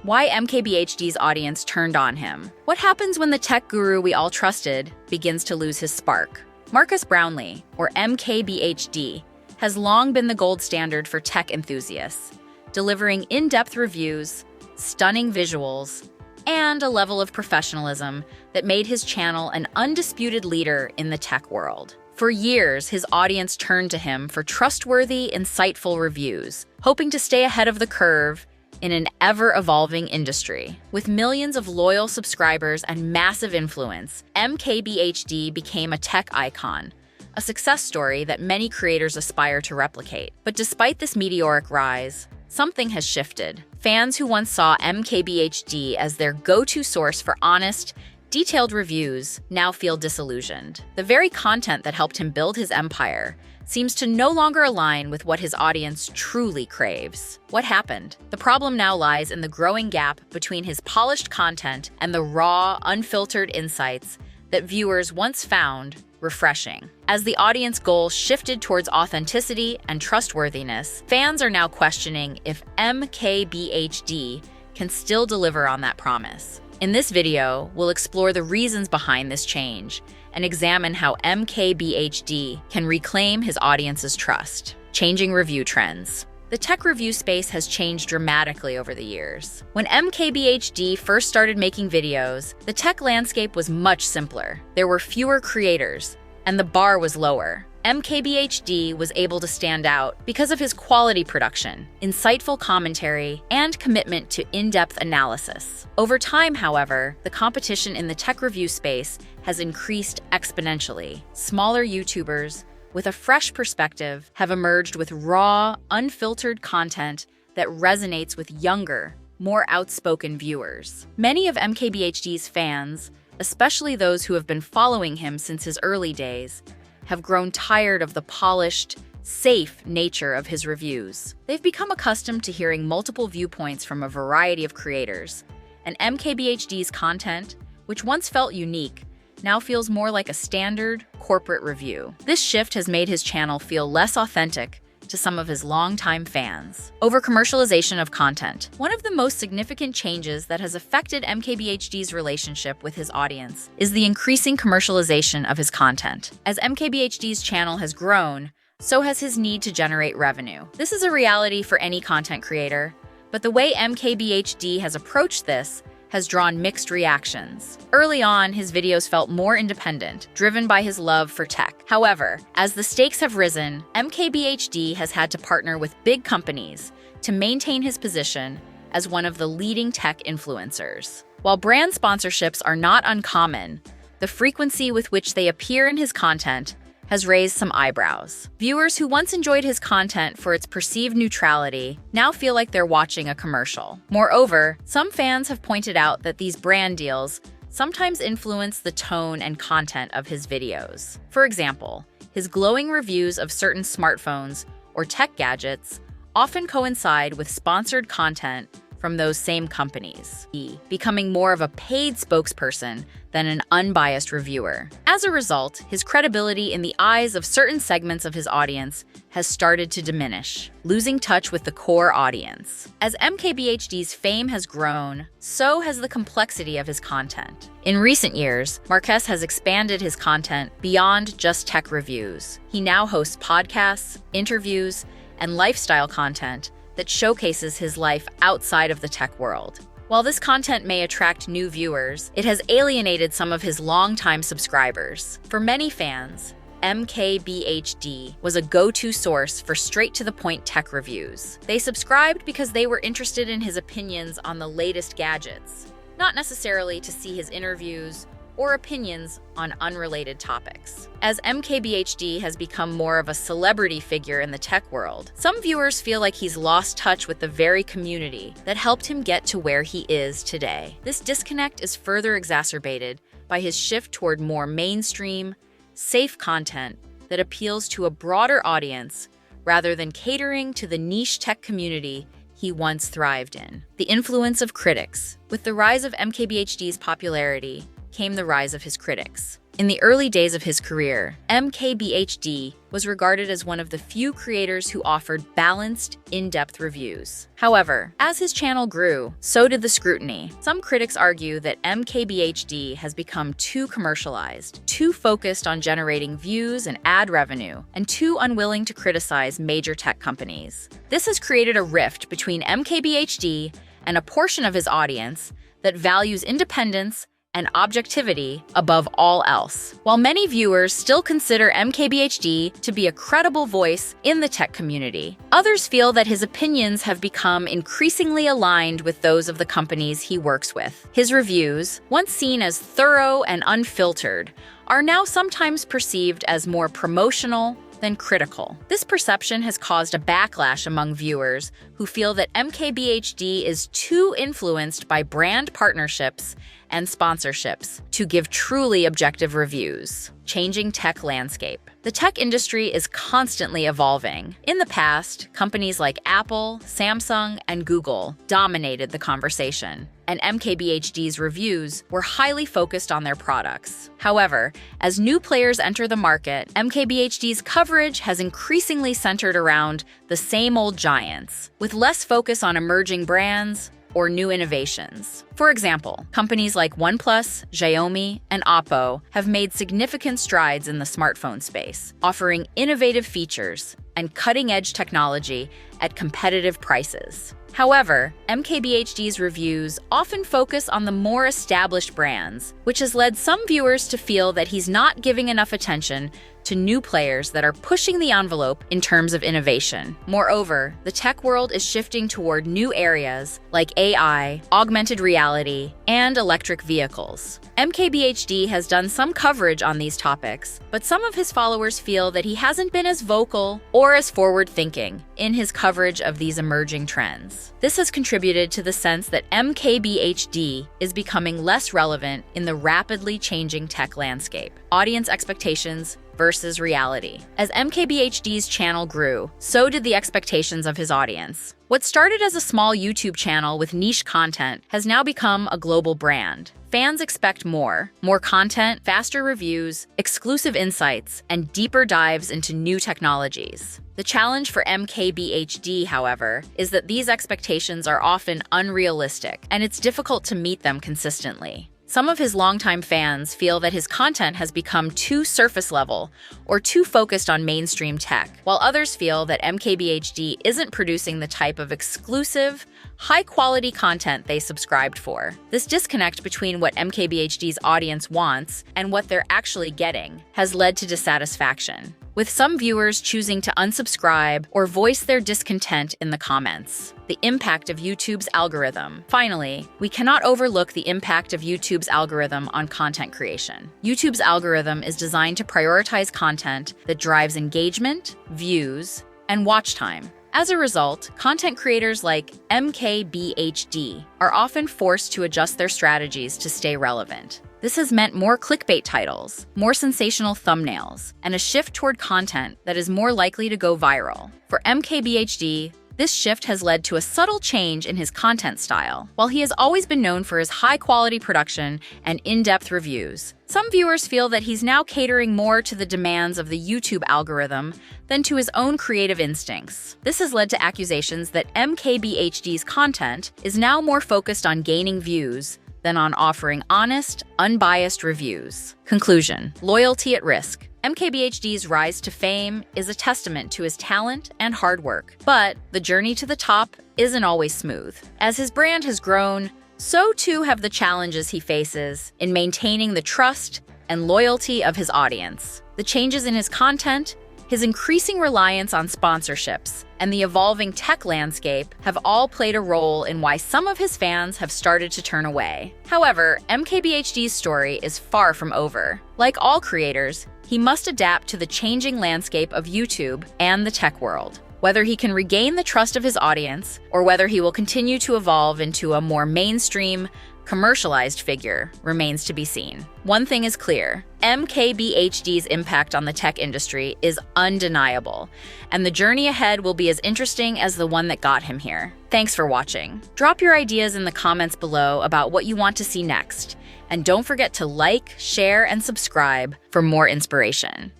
Why MKBHD's audience turned on him. What happens when the tech guru we all trusted begins to lose his spark? Marques Brownlee, or MKBHD, has long been the gold standard for tech enthusiasts, delivering in-depth reviews, stunning visuals, and a level of professionalism that made his channel an undisputed leader in the tech world. For years, his audience turned to him for trustworthy, insightful reviews, hoping to stay ahead of the curve in an ever-evolving industry. With millions of loyal subscribers and massive influence, MKBHD became a tech icon, a success story that many creators aspire to replicate. But despite this meteoric rise, something has shifted. Fans who once saw MKBHD as their go-to source for honest, detailed reviews now feel disillusioned. The very content that helped him build his empire seems to no longer align with what his audience truly craves. What happened? The problem now lies in the growing gap between his polished content and the raw, unfiltered insights that viewers once found refreshing. As the audience goal shifted towards authenticity and trustworthiness, fans are now questioning if MKBHD can still deliver on that promise. In this video, we'll explore the reasons behind this change and examine how MKBHD can reclaim his audience's trust. Changing review trends. The tech review space has changed dramatically over the years. When MKBHD first started making videos, the tech landscape was much simpler. There were fewer creators, and the bar was lower. MKBHD was able to stand out because of his quality production, insightful commentary, and commitment to in-depth analysis. Over time, however, the competition in the tech review space has increased exponentially. Smaller YouTubers with a fresh perspective have emerged with raw, unfiltered content that resonates with younger, more outspoken viewers. Many of MKBHD's fans, especially those who have been following him since his early days, have grown tired of the polished, safe nature of his reviews. They've become accustomed to hearing multiple viewpoints from a variety of creators, and MKBHD's content, which once felt unique, now feels more like a standard corporate review. This shift has made his channel feel less authentic to some of his longtime fans. Over-commercialization of content. One of the most significant changes that has affected MKBHD's relationship with his audience is the increasing commercialization of his content. As MKBHD's channel has grown, so has his need to generate revenue. This is a reality for any content creator, but the way MKBHD has approached this has drawn mixed reactions. Early on, his videos felt more independent, driven by his love for tech. However, as the stakes have risen, MKBHD has had to partner with big companies to maintain his position as one of the leading tech influencers. While brand sponsorships are not uncommon, the frequency with which they appear in his content has raised some eyebrows. Viewers who once enjoyed his content for its perceived neutrality now feel like they're watching a commercial. Moreover, some fans have pointed out that these brand deals sometimes influence the tone and content of his videos. For example, his glowing reviews of certain smartphones or tech gadgets often coincide with sponsored content from those same companies, becoming more of a paid spokesperson than an unbiased reviewer. As a result, his credibility in the eyes of certain segments of his audience has started to diminish, losing touch with the core audience. As MKBHD's fame has grown, so has the complexity of his content. In recent years, Marques has expanded his content beyond just tech reviews. He now hosts podcasts, interviews, and lifestyle content that showcases his life outside of the tech world. While this content may attract new viewers, it has alienated some of his longtime subscribers. For many fans, MKBHD was a go-to source for straight-to-the-point tech reviews. They subscribed because they were interested in his opinions on the latest gadgets, not necessarily to see his interviews or opinions on unrelated topics. As MKBHD has become more of a celebrity figure in the tech world, some viewers feel like he's lost touch with the very community that helped him get to where he is today. This disconnect is further exacerbated by his shift toward more mainstream, safe content that appeals to a broader audience rather than catering to the niche tech community he once thrived in. The influence of critics. With the rise of MKBHD's popularity came the rise of his critics. In the early days of his career, MKBHD was regarded as one of the few creators who offered balanced, in-depth reviews. However, as his channel grew, so did the scrutiny. Some critics argue that MKBHD has become too commercialized, too focused on generating views and ad revenue, and too unwilling to criticize major tech companies. This has created a rift between MKBHD and a portion of his audience that values independence and objectivity above all else. While many viewers still consider MKBHD to be a credible voice in the tech community, others feel that his opinions have become increasingly aligned with those of the companies he works with. His reviews, once seen as thorough and unfiltered, are now sometimes perceived as more promotional than critical. This perception has caused a backlash among viewers who feel that MKBHD is too influenced by brand partnerships and sponsorships to give truly objective reviews. Changing tech landscape. The tech industry is constantly evolving. In the past, companies like Apple, Samsung, and Google dominated the conversation, and MKBHD's reviews were highly focused on their products. However, as new players enter the market, MKBHD's coverage has increasingly centered around the same old giants, with less focus on emerging brands or new innovations. For example, companies like OnePlus, Xiaomi, and Oppo have made significant strides in the smartphone space, offering innovative features and cutting-edge technology at competitive prices. However, MKBHD's reviews often focus on the more established brands, which has led some viewers to feel that he's not giving enough attention to new players that are pushing the envelope in terms of innovation. Moreover, the tech world is shifting toward new areas like AI, augmented reality, and electric vehicles. MKBHD has done some coverage on these topics, but some of his followers feel that he hasn't been as vocal or as forward-thinking in his coverage of these emerging trends. This has contributed to the sense that MKBHD is becoming less relevant in the rapidly changing tech landscape. Audience expectations versus reality. As MKBHD's channel grew, so did the expectations of his audience. What started as a small YouTube channel with niche content has now become a global brand. Fans expect more content, faster reviews, exclusive insights, and deeper dives into new technologies. The challenge for MKBHD, however, is that these expectations are often unrealistic, and it's difficult to meet them consistently. Some of his longtime fans feel that his content has become too surface level or too focused on mainstream tech, while others feel that MKBHD isn't producing the type of exclusive, high-quality content they subscribed for. This disconnect between what MKBHD's audience wants and what they're actually getting has led to dissatisfaction, with some viewers choosing to unsubscribe or voice their discontent in the comments. The impact of YouTube's algorithm. Finally, we cannot overlook the impact of YouTube's algorithm on content creation. YouTube's algorithm is designed to prioritize content that drives engagement, views, and watch time. As a result, content creators like MKBHD are often forced to adjust their strategies to stay relevant. This has meant more clickbait titles, more sensational thumbnails, and a shift toward content that is more likely to go viral. For MKBHD, this shift has led to a subtle change in his content style. While he has always been known for his high-quality production and in-depth reviews, some viewers feel that he's now catering more to the demands of the YouTube algorithm than to his own creative instincts. This has led to accusations that MKBHD's content is now more focused on gaining views than on offering honest, unbiased reviews. Conclusion: loyalty at risk. MKBHD's rise to fame is a testament to his talent and hard work, but the journey to the top isn't always smooth. As his brand has grown, so too have the challenges he faces in maintaining the trust and loyalty of his audience. The changes in his content, his increasing reliance on sponsorships, and the evolving tech landscape have all played a role in why some of his fans have started to turn away. However, MKBHD's story is far from over. Like all creators, he must adapt to the changing landscape of YouTube and the tech world. Whether he can regain the trust of his audience, or whether he will continue to evolve into a more mainstream, commercialized figure remains to be seen. One thing is clear: MKBHD's impact on the tech industry is undeniable, and the journey ahead will be as interesting as the one that got him here. Thanks for watching. Drop your ideas in the comments below about what you want to see next, And don't forget to like, share, and subscribe for more inspiration.